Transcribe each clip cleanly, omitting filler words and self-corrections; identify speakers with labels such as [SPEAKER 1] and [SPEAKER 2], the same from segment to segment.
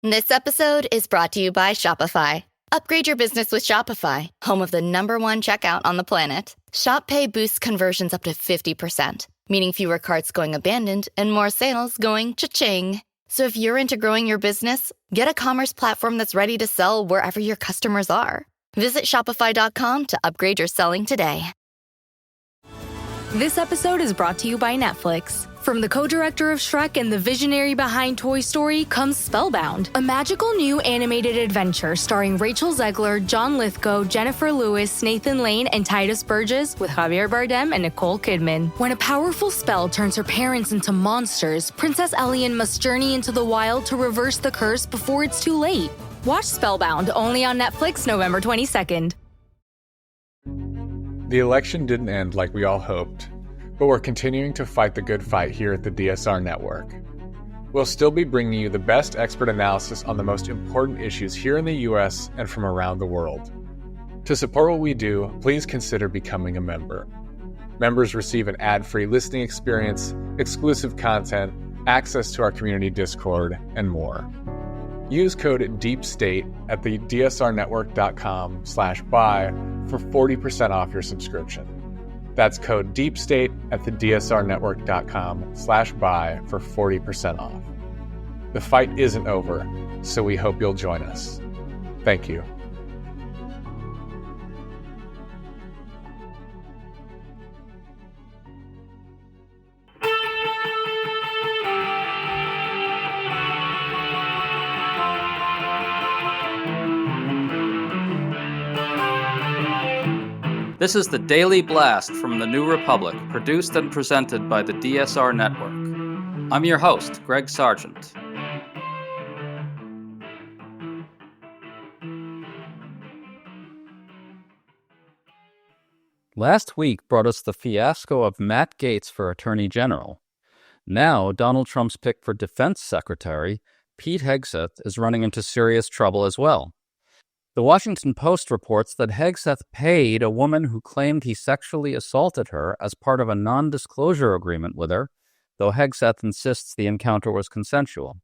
[SPEAKER 1] This episode is brought to you by Shopify. Upgrade your business with Shopify, home of the #1 checkout on the planet. Shop Pay boosts conversions up to 50%, meaning fewer carts going abandoned and more sales going cha-ching. So if you're into growing your business, get a commerce platform that's ready to sell wherever your customers are. Visit shopify.com to upgrade your selling today.
[SPEAKER 2] This episode is brought to you by Netflix. From the co-director of Shrek and the visionary behind Toy Story comes Spellbound, a magical new animated adventure starring Rachel Zegler, John Lithgow, Jennifer Lewis, Nathan Lane, and Titus Burgess with Javier Bardem and Nicole Kidman. When a powerful spell turns her parents into monsters, Princess Elian must journey into the wild to reverse the curse before it's too late. Watch Spellbound, only on Netflix November 22nd.
[SPEAKER 3] The election didn't end like we all hoped, but we're continuing to fight the good fight here at the DSR Network. We'll still be bringing you the best expert analysis on the most important issues here in the US and from around the world. To support what we do, please consider becoming a member. Members receive an ad-free listening experience, exclusive content, access to our community Discord, and more. Use code DEEPSTATE at the dsrnetwork.com/buy for 40% off your subscription. That's code DEEPSTATE at the dsrnetwork.com/buy for 40% off. The fight isn't over, so we hope you'll join us. Thank you.
[SPEAKER 4] This is the Daily Blast from the New Republic, produced and presented by the DSR Network. I'm your host, Greg Sargent. Last week brought us the fiasco of Matt Gaetz for Attorney General. Now, Donald Trump's pick for Defense Secretary, Pete Hegseth, is running into serious trouble as well. The Washington Post reports that Hegseth paid a woman who claimed he sexually assaulted her as part of a non-disclosure agreement with her, though Hegseth insists the encounter was consensual.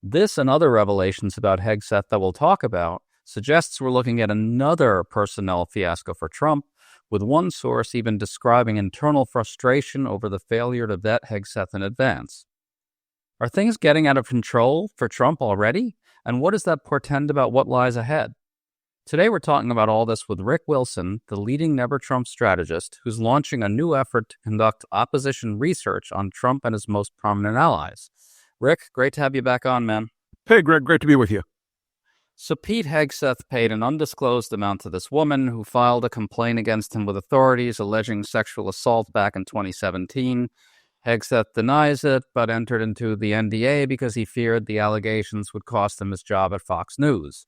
[SPEAKER 4] This and other revelations about Hegseth that we'll talk about suggests we're looking at another personnel fiasco for Trump, with one source even describing internal frustration over the failure to vet Hegseth in advance. Are things getting out of control for Trump already? And what does that portend about what lies ahead? Today we're talking about all this with Rick Wilson, the leading Never Trump strategist, who's launching a new effort to conduct opposition research on Trump and his most prominent allies. Rick, great to have you back on, man.
[SPEAKER 5] Hey, Greg, great to be with you.
[SPEAKER 4] So Pete Hegseth paid an undisclosed amount to this woman who filed a complaint against him with authorities alleging sexual assault back in 2017. Hegseth denies it, but entered into the NDA because he feared the allegations would cost him his job at Fox News.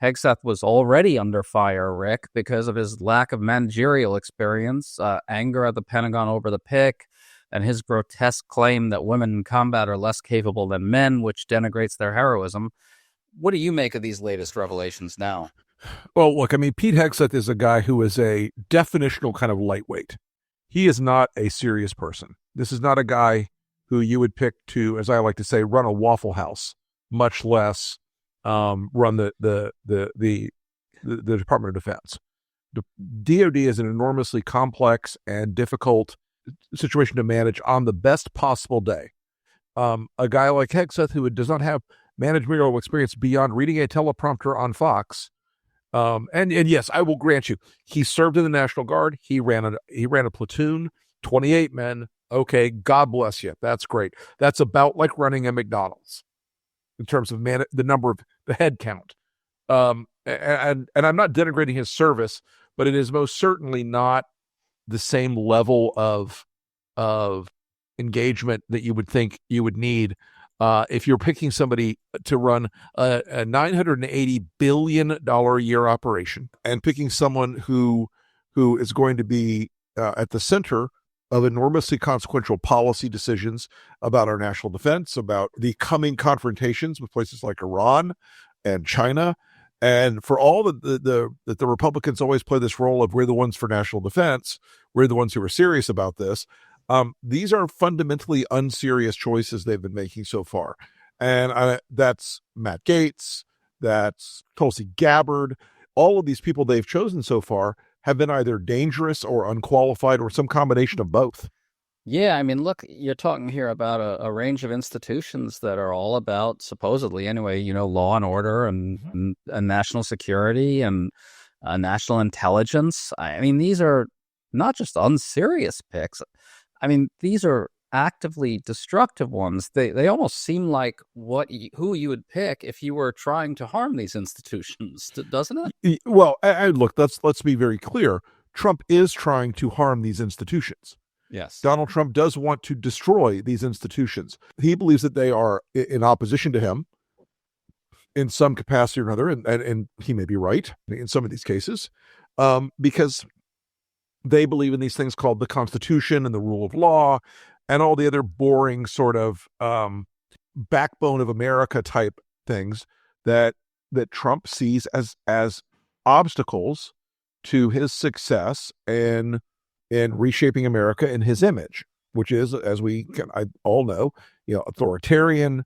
[SPEAKER 4] Hegseth was already under fire, Rick, because of his lack of managerial experience, anger at the Pentagon over the pick, and his grotesque claim that women in combat are less capable than men, which denigrates their heroism. What do you make of these latest revelations now?
[SPEAKER 5] Well, look, I mean, Pete Hegseth is a guy who is a definitional kind of lightweight. He is not a serious person. This is not a guy who you would pick to, as I like to say, run a Waffle House, much less run the Department of Defense. The DoD is an enormously complex and difficult situation to manage on the best possible day. A guy like Hegseth, who does not have managerial experience beyond reading a teleprompter on Fox, and yes, I will grant you, he served in the National Guard. He ran a platoon, 28 men. Okay, God bless you. That's great. That's about like running a McDonald's in terms of the number of the head count. And I'm not denigrating his service, but it is most certainly not the same level of engagement that you would think you would need if you're picking somebody to run a $980 billion a year operation, and picking someone who is going to be at the center of enormously consequential policy decisions about our national defense, about the coming confrontations with places like Iran and China. And for all that the Republicans always play this role of we're the ones for national defense, we're the ones who are serious about this. These are fundamentally unserious choices they've been making so far. And that's Matt Gaetz, that's Tulsi Gabbard. All of these people they've chosen so far have been either dangerous or unqualified or some combination of both.
[SPEAKER 4] Yeah, I mean, look, you're talking here about a range of institutions that are all about, supposedly anyway, law and order and national security and national intelligence. I mean, these are not just unserious picks. I mean, these are actively destructive ones. They almost seem like who you would pick if you were trying to harm these institutions, doesn't it?
[SPEAKER 5] Well, and look, let's be very clear. Trump is trying to harm these institutions.
[SPEAKER 4] Yes.
[SPEAKER 5] Donald Trump does want to destroy these institutions. He believes that they are in opposition to him in some capacity or another, and he may be right in some of these cases, because they believe in these things called the Constitution and the rule of law and all the other boring sort of backbone of America type things that Trump sees as obstacles to his success in reshaping America in his image, which is, as we all know, authoritarian,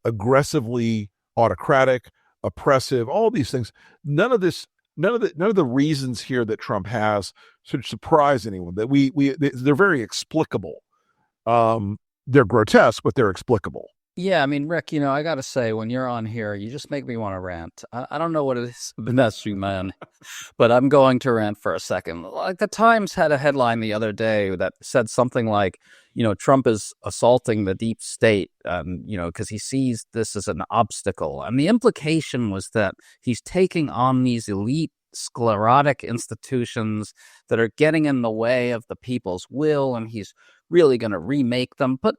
[SPEAKER 5] aggressively autocratic, oppressive, all these things. None of the reasons here that Trump has should surprise anyone. That they're very explicable. They're grotesque, but they're explicable.
[SPEAKER 4] Yeah, I mean, Rick, I got to say, when you're on here, you just make me want to rant. I don't know what it is, Vanessa, man, but I'm going to rant for a second. Like, the Times had a headline the other day that said something like, Trump is assaulting the deep state, because he sees this as an obstacle. And the implication was that he's taking on these elite, sclerotic institutions that are getting in the way of the people's will, and he's really going to remake them. But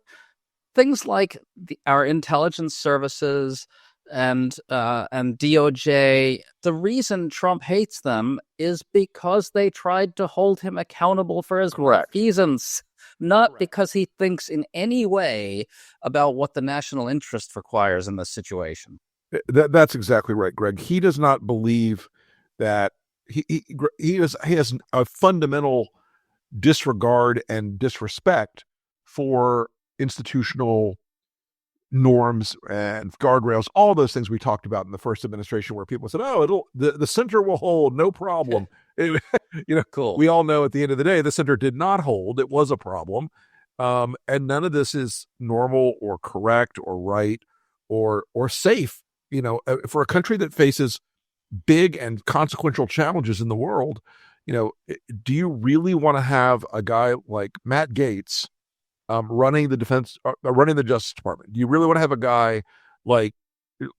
[SPEAKER 4] things like our intelligence services and DOJ, the reason Trump hates them is because they tried to hold him accountable for his reasons, not because he thinks in any way about what the national interest requires in this situation.
[SPEAKER 5] That's exactly right, Greg. He does not believe that he has a fundamental disregard and disrespect for institutional norms and guardrails, all those things we talked about in the first administration, where people said, the center will hold, no problem.
[SPEAKER 4] Cool.
[SPEAKER 5] We all know at the end of the day, the center did not hold. It was a problem. And none of this is normal or correct or right or safe, for a country that faces big and consequential challenges in the world. Do you really want to have a guy like Matt Gaetz running the Justice Department? Do you really want to have a guy like Pete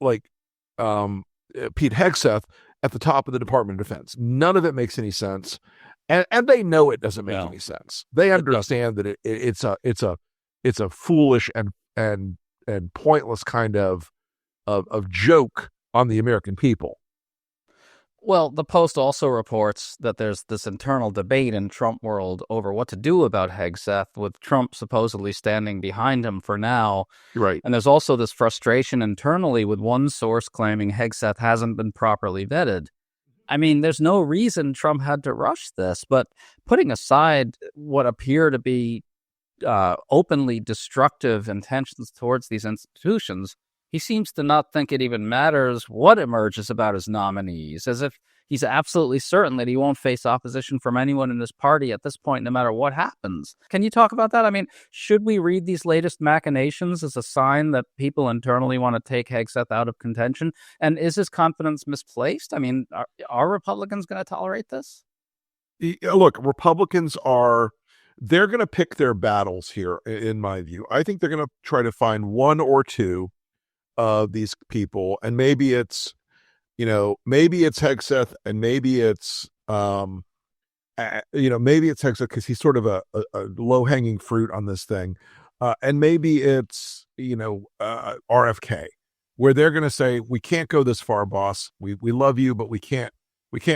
[SPEAKER 5] Hegseth at the top of the Department of Defense? None of it makes any sense, and they know it doesn't make any sense. They understand that it's a foolish and pointless kind of joke on the American people.
[SPEAKER 4] Well, the Post also reports that there's this internal debate in Trump world over what to do about Hegseth, with Trump supposedly standing behind him for now.
[SPEAKER 5] Right.
[SPEAKER 4] And there's also this frustration internally, with one source claiming Hegseth hasn't been properly vetted. I mean, there's no reason Trump had to rush this, but putting aside what appear to be openly destructive intentions towards these institutions, he seems to not think it even matters what emerges about his nominees, as if he's absolutely certain that he won't face opposition from anyone in his party at this point, no matter what happens. Can you talk about that? I mean, should we read these latest machinations as a sign that people internally want to take Hegseth out of contention? And is his confidence misplaced? I mean, are Republicans going to tolerate this?
[SPEAKER 5] Look, Republicans they're going to pick their battles here, in my view. I think they're going to try to find one or two of these people, and maybe it's Hegseth, and maybe it's Hegseth because he's sort of a low-hanging fruit on this thing, and maybe it's RFK, where they're going to say, we can't go this far, boss. We love you, but we can't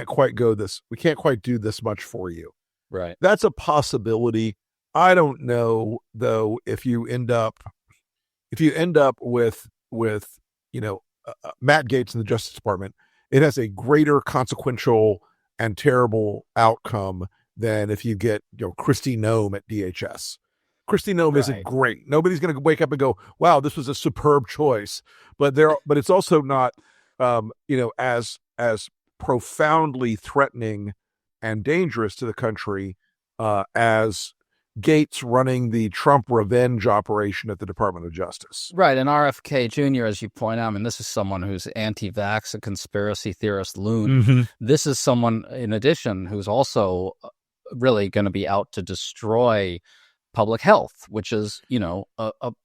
[SPEAKER 5] quite go this. We can't quite do this much for you.
[SPEAKER 4] Right.
[SPEAKER 5] That's a possibility. I don't know though if you end up with Matt Gaetz in the Justice Department, it has a greater consequential and terrible outcome than if you get Kristi Noem at DHS. Kristi Noem isn't
[SPEAKER 4] Right.
[SPEAKER 5] great. Nobody's going to wake up and go, "Wow, this was a superb choice." But it's also not, as profoundly threatening and dangerous to the country as Gates running the Trump revenge operation at the Department of Justice.
[SPEAKER 4] Right, and RFK Jr., as you point out, I mean, this is someone who's anti-vax, a conspiracy theorist loon.
[SPEAKER 5] Mm-hmm.
[SPEAKER 4] This is someone, in addition, who's also really going to be out to destroy public health, which is,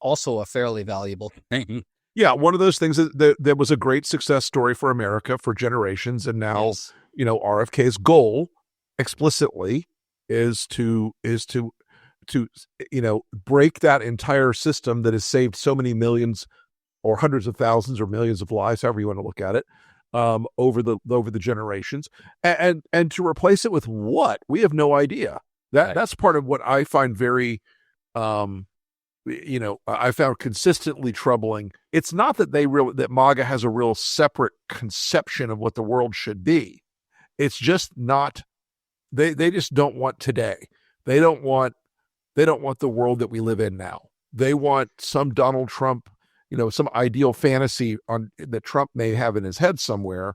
[SPEAKER 4] also a fairly valuable thing.
[SPEAKER 5] Yeah, one of those things that was a great success story for America for generations, and now,
[SPEAKER 4] Yes.
[SPEAKER 5] RFK's goal explicitly is to break that entire system that has saved so many millions or hundreds of thousands or millions of lives, however you want to look at it, over the generations, and to replace it with what? We have no idea. That's part of what I find very, I found consistently troubling. It's not that that MAGA has a real separate conception of what the world should be. It's just not. They just don't want today. They don't want the world that we live in now. They want some Donald Trump, some ideal fantasy that Trump may have in his head somewhere,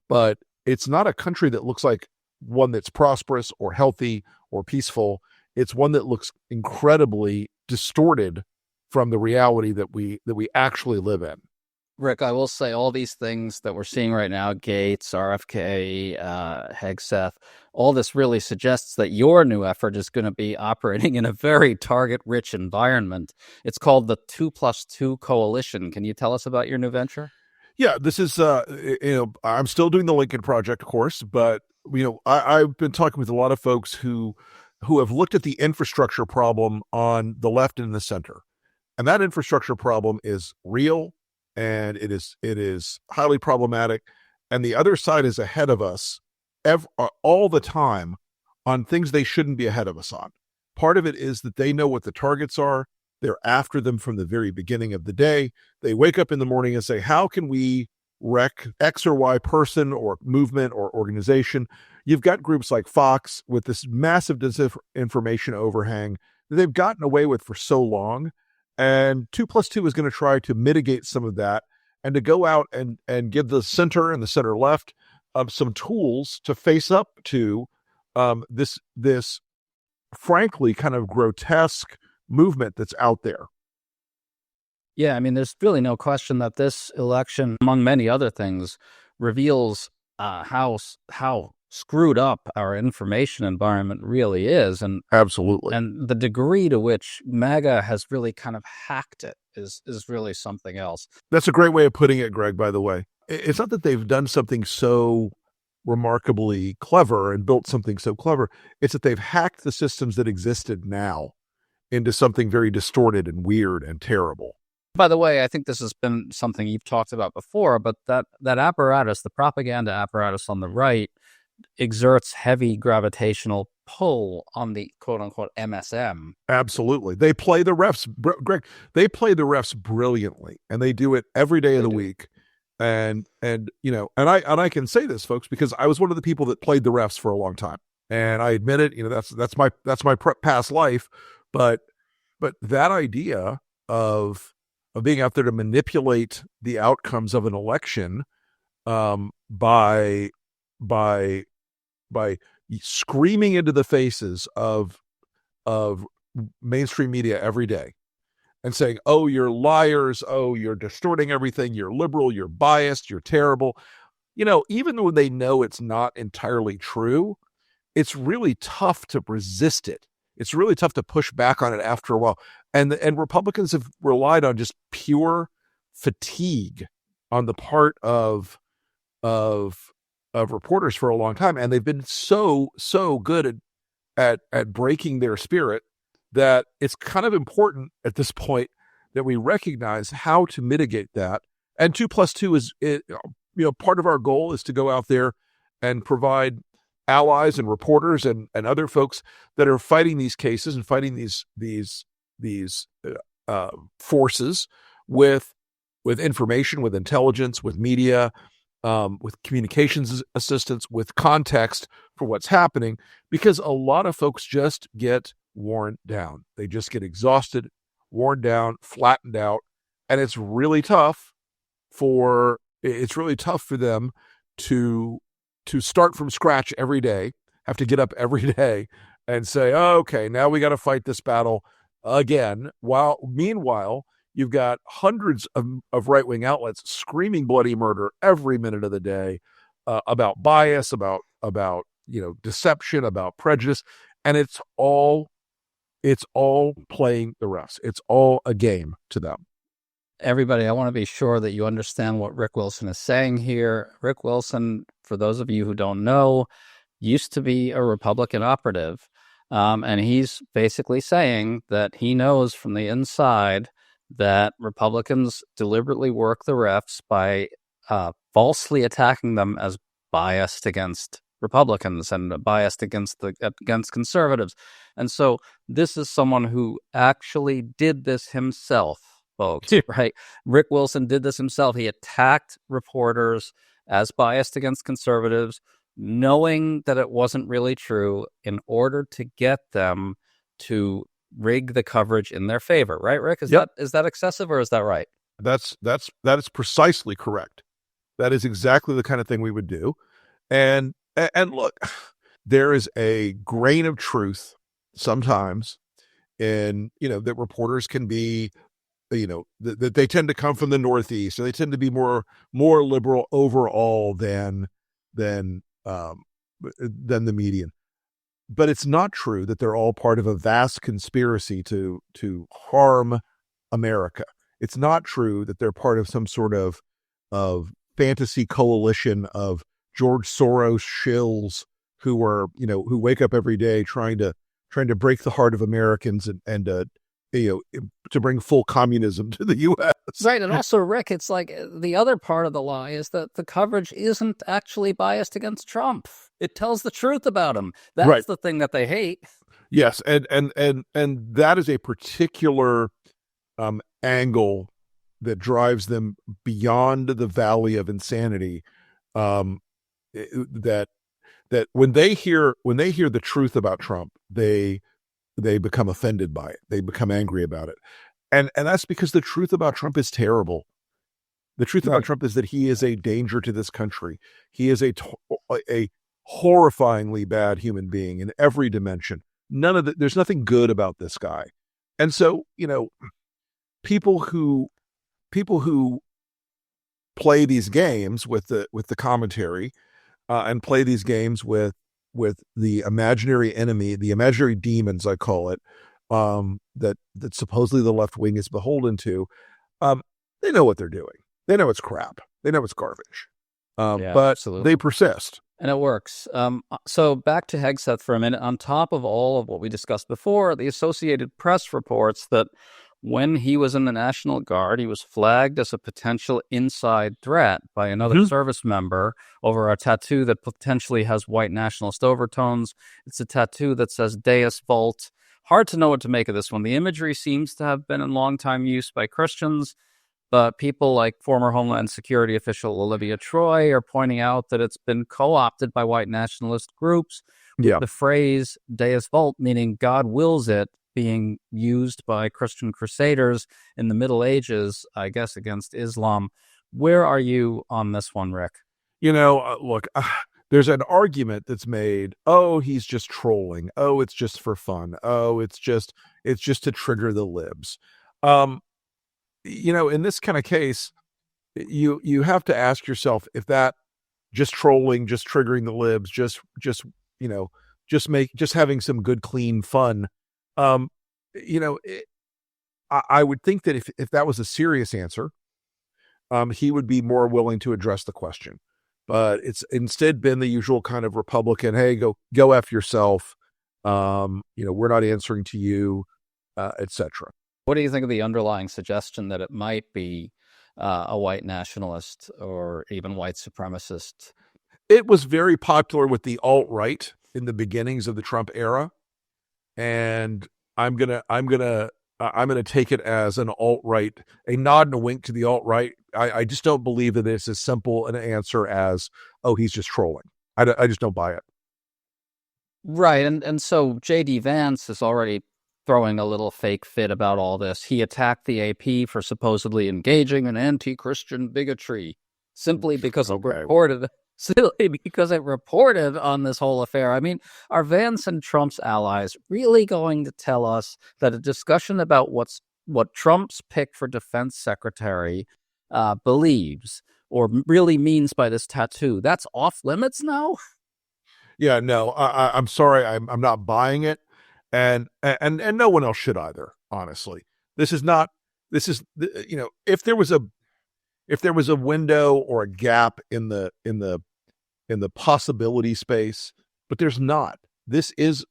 [SPEAKER 5] but it's not a country that looks like one that's prosperous or healthy or peaceful. It's one that looks incredibly distorted from the reality that we actually live in.
[SPEAKER 4] Rick, I will say all these things that we're seeing right now, Gates, RFK, Hegseth, all this really suggests that your new effort is going to be operating in a very target-rich environment. It's called the 2+2 Coalition. Can you tell us about your new venture?
[SPEAKER 5] Yeah, this is, I'm still doing the Lincoln Project, of course, but, I've been talking with a lot of folks who have looked at the infrastructure problem on the left and the center. And that infrastructure problem is real, and it is highly problematic. And the other side is ahead of us all the time on things they shouldn't be ahead of us on. Part of it is that they know what the targets are. They're after them from the very beginning of the day. They wake up in the morning and say, how can we wreck X or Y person or movement or organization? You've got groups like Fox with this massive disinformation overhang that they've gotten away with for so long. And 2+2 is going to try to mitigate some of that and to go out and give the center and the center left some tools to face up to this frankly kind of grotesque movement that's out there.
[SPEAKER 4] Yeah, I mean, there's really no question that this election, among many other things, reveals how screwed up our information environment really is. And
[SPEAKER 5] absolutely.
[SPEAKER 4] And the degree to which MAGA has really kind of hacked it is really something else.
[SPEAKER 5] That's a great way of putting it, Greg, by the way. It's not that they've done something so remarkably clever and built something so clever. It's that they've hacked the systems that existed now into something very distorted and weird and terrible.
[SPEAKER 4] By the way, I think this has been something you've talked about before, but that apparatus, the propaganda apparatus on the right, exerts heavy gravitational pull on the quote-unquote MSM.
[SPEAKER 5] Absolutely. They play the refs, Greg, they play the refs brilliantly, and they do it every day of the week. And I can say this, folks, because I was one of the people that played the refs for a long time. And I admit it, that's my past life. But that idea of being out there to manipulate the outcomes of an election by screaming into the faces of mainstream media every day and saying, oh, you're liars, oh, you're distorting everything, you're liberal, you're biased, you're terrible. Even when they know it's not entirely true, it's really tough to resist it. It's really tough to push back on it after a while. And Republicans have relied on just pure fatigue on the part of reporters for a long time. And they've been so good at breaking their spirit that it's kind of important at this point that we recognize how to mitigate that. And 2+2 is, part of our goal is to go out there and provide allies and reporters and other folks that are fighting these cases and fighting these forces with information, with intelligence, with media, with communications assistance, with context for what's happening, because a lot of folks just get worn down. They just get exhausted, worn down, flattened out, and it's really tough for them to start from scratch every day, have to get up every day and say, oh, okay, now we got to fight this battle again. Meanwhile, you've got hundreds of right-wing outlets screaming bloody murder every minute of the day about bias, about deception, about prejudice, and it's all playing the refs. It's all a game to them.
[SPEAKER 4] Everybody, I want to be sure that you understand what Rick Wilson is saying here. Rick Wilson, for those of you who don't know, used to be a Republican operative, and he's basically saying that he knows from the inside that Republicans deliberately work the refs by falsely attacking them as biased against Republicans and biased against conservatives. And so this is someone who actually did this himself, folks, right? Rick Wilson did this himself. He attacked reporters as biased against conservatives, knowing that it wasn't really true, in order to get them to rig the coverage in their favor, right, Rick? Is that excessive, or is that right?
[SPEAKER 5] That is precisely correct. That is exactly the kind of thing we would do. And look, there is a grain of truth sometimes in, that reporters can be, that they tend to come from the Northeast, or they tend to be more liberal overall than the median. But it's not true that they're all part of a vast conspiracy to harm America. It's not true that they're part of some sort of fantasy coalition of George Soros shills who are, who wake up every day trying to break the heart of Americans and to bring full communism to the U.S.
[SPEAKER 4] Right, and also, Rick, it's like the other part of the lie is that the coverage isn't actually biased against Trump. It tells the truth about him. That's right. The thing that they hate.
[SPEAKER 5] Yes, and that is a particular angle that drives them beyond the valley of insanity. That when they hear the truth about Trump, they become offended by it. They become angry about it. And that's because the truth about Trump is terrible. The truth about Trump is that he is a danger to this country. He is a horrifyingly bad human being in every dimension. There's nothing good about this guy. And so, people who play these games with the commentary and play these games with the imaginary enemy, the imaginary demons, I call it, that supposedly the left wing is beholden to, they know what they're doing. They know it's crap. They know it's garbage. But absolutely. They persist.
[SPEAKER 4] And it works. So back to Hegseth for a minute. On top of all of what we discussed before, the Associated Press reports that when he was in the National Guard, he was flagged as a potential inside threat by another service member over a tattoo that potentially has white nationalist overtones. It's a tattoo that says Deus Vult. Hard to know what to make of this one. The imagery seems to have been in long-time use by Christians, but people like former Homeland Security official Olivia Troy are pointing out that it's been co-opted by white nationalist groups. The phrase Deus Vult, meaning God wills it, being used by Christian crusaders in the Middle Ages, I guess, against Islam. Where are you on this one, Rick?
[SPEAKER 5] Look, there's an argument that's made, oh, he's just trolling. Oh, it's just for fun. Oh, it's just to trigger the libs. In this kind of case, you have to ask yourself if that just trolling, just triggering the libs, just having some good, clean fun. I would think that if that was a serious answer, he would be more willing to address the question. But it's instead been the usual kind of Republican, hey, go F yourself. We're not answering to you, etc.
[SPEAKER 4] What do you think of the underlying suggestion that it might be a white nationalist or even white supremacist?
[SPEAKER 5] It was very popular with the alt-right in the beginnings of the Trump era. And I'm gonna take it as an alt-right, a nod and a wink to the alt-right. I just don't believe that it's as simple an answer as, oh, he's just trolling. I just don't buy it.
[SPEAKER 4] Right, and so J.D. Vance is already throwing a little fake fit about all this. He attacked the AP for supposedly engaging in anti-Christian bigotry simply because it reported on this whole affair. I mean, are Vance and Trump's allies really going to tell us that a discussion about what Trump's pick for defense secretary believes or really means by this tattoo, that's off limits now?
[SPEAKER 5] Yeah, no, I'm sorry, I'm not buying it, and no one else should either. Honestly, this is not. This is if there was a window or a gap in the possibility space, but there's not. This is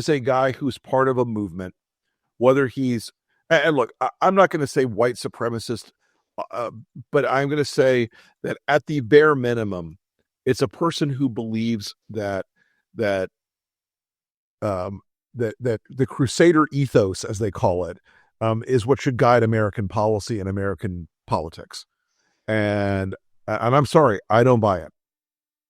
[SPEAKER 5] a guy who's part of a movement. Whether he's and look, I'm not going to say white supremacist, but I'm going to say that at the bare minimum, it's a person who believes that the Crusader ethos, as they call it, is what should guide American policy and American politics. And I'm sorry, I don't buy it.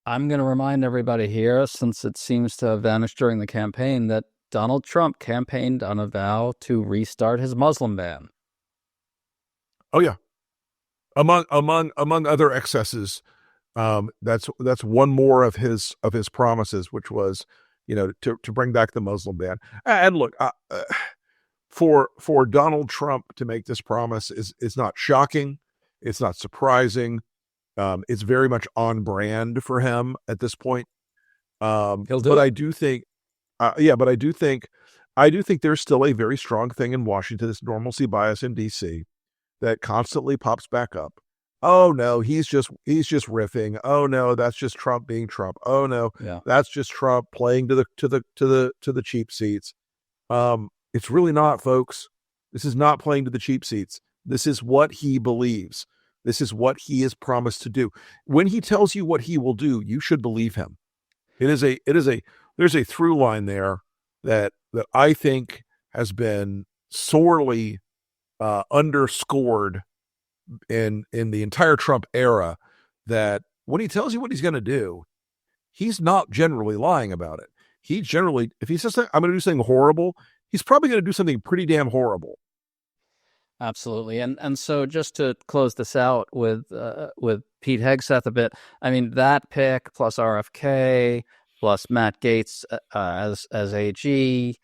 [SPEAKER 4] I'm going to remind everybody here, since it seems to have vanished during the campaign, that Donald Trump campaigned on a vow to restart his Muslim ban.
[SPEAKER 5] Oh yeah, among other excesses. That's one more of his promises, which was, to bring back the Muslim ban. And look, for Donald Trump to make this promise is not shocking. It's not surprising. It's very much on brand for him at this point.
[SPEAKER 4] He'll do
[SPEAKER 5] but
[SPEAKER 4] it.
[SPEAKER 5] I do think, I do think there's still a very strong thing in Washington, this normalcy bias in D.C. that constantly pops back up. Oh no, he's just riffing. Oh no, that's just Trump being Trump. Oh no, that's just Trump playing to the cheap seats. It's really not, folks. This is not playing to the cheap seats. This is what he believes. This is what he has promised to do. When he tells you what he will do, you should believe him. There's a through line there that I think has been sorely underscored in the entire Trump era, that when he tells you what he's going to do, he's not generally lying about it. He generally, if he says, I'm going to do something horrible, he's probably going to do something pretty damn horrible.
[SPEAKER 4] Absolutely. And so just to close this out with Pete Hegseth a bit, I mean, that pick plus RFK plus Matt Gaetz as AG,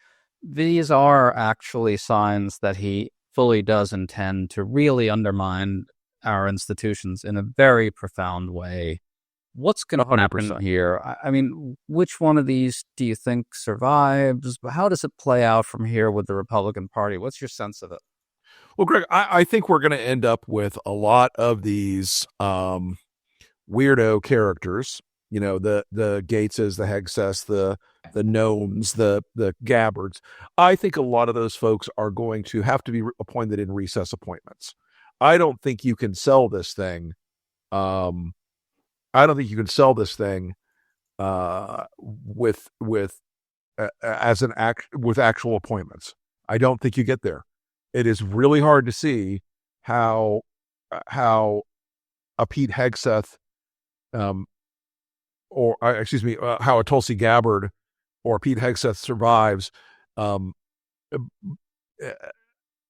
[SPEAKER 4] these are actually signs that he fully does intend to really undermine our institutions in a very profound way. What's going to happen here? I mean, which one of these do you think survives? How does it play out from here with the Republican Party? What's your sense of it?
[SPEAKER 5] Well, Greg, I think we're going to end up with a lot of these weirdo characters. The Gateses, the Hegseths, the Gnomes, the Gabbards. I think a lot of those folks are going to have to be appointed in recess appointments. I don't think you can sell this thing. I don't think you can sell this thing with actual appointments. I don't think you get there. It is really hard to see how a Pete Hegseth, how a Tulsi Gabbard or Pete Hegseth survives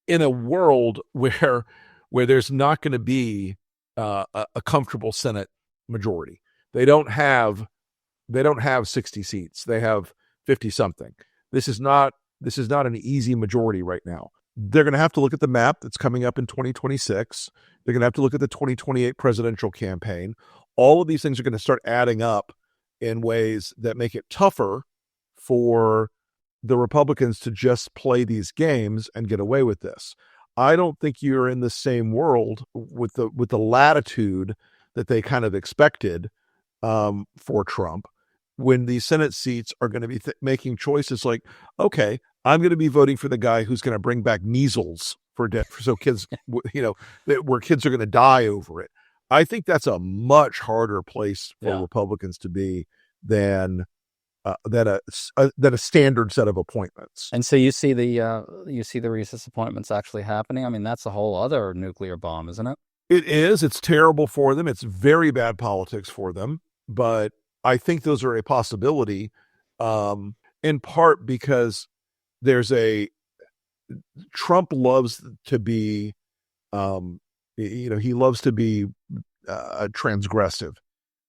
[SPEAKER 5] in a world where there's not going to be a comfortable Senate majority. They don't have 60 seats. They have 50 something. This is not an easy majority right now. They're going to have to look at the map that's coming up in 2026. They're going to have to look at the 2028 presidential campaign. All of these things are going to start adding up in ways that make it tougher for the Republicans to just play these games and get away with this. I don't think you're in the same world with the latitude that they kind of expected for Trump, when the Senate seats are going to be making choices like, okay, I'm going to be voting for the guy who's going to bring back measles so kids, where kids are going to die over it. I think that's a much harder place for Republicans to be than a standard set of appointments.
[SPEAKER 4] And so you see the recess appointments actually happening. I mean, that's a whole other nuclear bomb, isn't it?
[SPEAKER 5] It is. It's terrible for them. It's very bad politics for them. But I think those are a possibility. in part because Trump loves to be, he loves to be transgressive.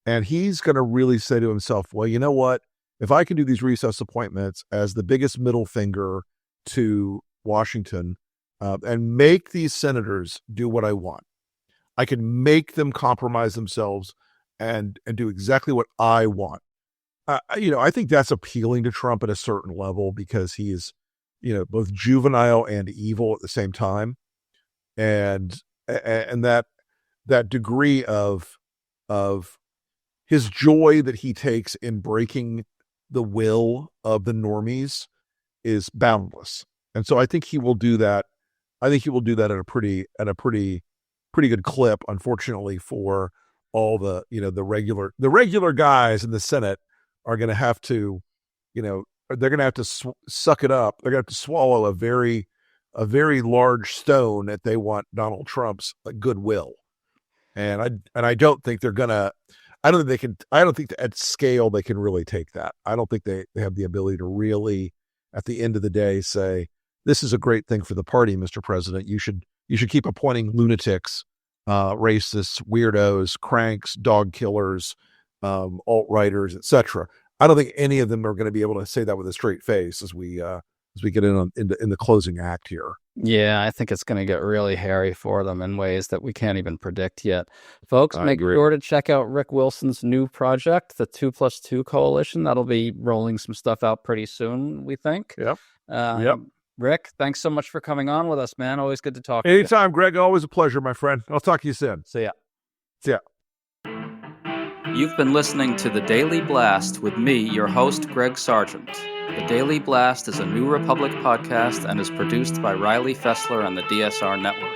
[SPEAKER 5] And he's going to really say to himself, well, you know what? If I can do these recess appointments as the biggest middle finger to Washington and make these senators do what I want, I can make them compromise themselves and do exactly what I want. I think that's appealing to Trump at a certain level because he is, both juvenile and evil at the same time. And that degree of his joy that he takes in breaking the will of the normies is boundless. And so I think he will do that. I think he will do that at a pretty good clip, unfortunately, for all the, the regular guys in the Senate are going to have to, they're going to have to suck it up. They're going to have to swallow a very large stone that they want Donald Trump's goodwill. And I don't think they're going to, I don't think at scale they can really take that. I don't think they have the ability to really, at the end of the day, say, this is a great thing for the party, Mr. President. You should keep appointing lunatics, racists, weirdos, cranks, dog killers, alt-righters, etc. I don't think any of them are going to be able to say that with a straight face as we get in the closing act here.
[SPEAKER 4] Yeah, I think it's going to get really hairy for them in ways that we can't even predict yet. Folks, make sure to check out Rick Wilson's new project, the 2+2 Coalition. That'll be rolling some stuff out pretty soon, we think.
[SPEAKER 5] Yep.
[SPEAKER 4] Rick, thanks so much for coming on with us, man. Always good to talk to you.
[SPEAKER 5] Anytime, Greg. Always a pleasure, my friend. I'll talk to you soon.
[SPEAKER 4] See ya.
[SPEAKER 5] See ya.
[SPEAKER 4] You've been listening to The Daily Blast with me, your host, Greg Sargent. The Daily Blast is a New Republic podcast and is produced by Riley Fessler and the DSR Network.